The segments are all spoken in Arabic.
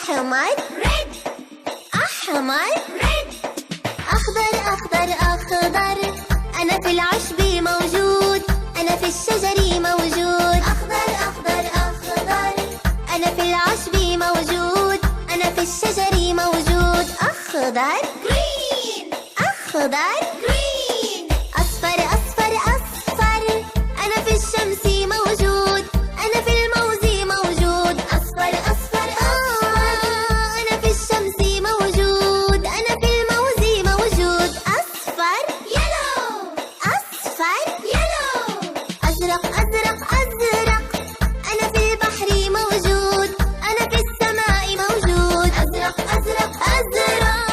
أحمر ريد، أحمر ريد. أخضر أخضر أخضر، أنا في العشب موجود، أنا في الشجر موجود. أخضر أخضر أخضر، أنا في العشب موجود، أنا في الشجر موجود. أخضر green، أخضر green. أصفر أصفر أصفر، أنا في الشمس موجود، أنا في الموز موجود. أصفر أصفر أصفر، أنا في الشمس موجود، أنا في الموز موجود. أصفر يلو، أصفر يلو. أزرق أزرق أزرق، أنا في البحر موجود، أنا في السماء موجود. أزرق أزرق أزرق،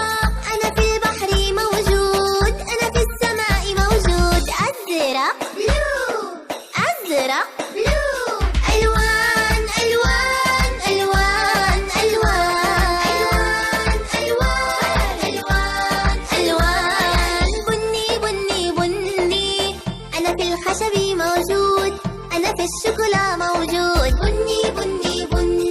أنا في البحر موجود، أنا في السماء موجود. أزرق بلو، أزرق بلو. ألوان ألوان ألوان ألوان ألوان ألوان ألوان. بني بني بني، أنا في الخشب موجود، أنا في الشوكولا موجود. بني بني بني،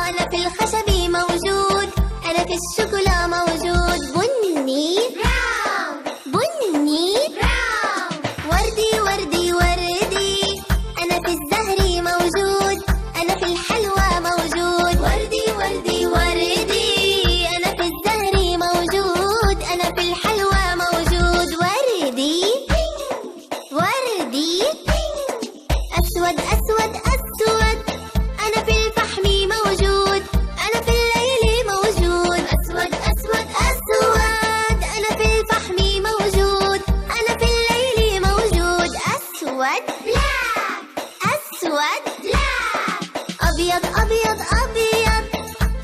أنا في الخشب موجود، أنا في الشوكولا موجود. بني براون، بني براون. وردي وردي وردي، أنا في الزهر موجود، أنا في الحلوى موجود. وردي وردي وردي، أنا في الزهر موجود، أنا في الحلوى موجود. وردي وردي. أسود أسود أسود، أنا في الفحم موجود، أنا في الليل موجود. أسود أسود أسود، أنا في الفحم موجود، أنا في الليل موجود. أسود بلاك، أسود بلاك. أبيض أبيض أبيض،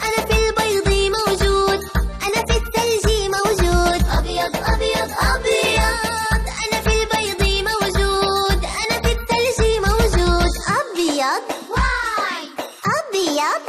أنا في البيض موجود، أنا في الثلج موجود. أبيض أبيض أبيض، أنا في البيض موجود، أنا في الثلج موجود. أبيض وايت، أبيض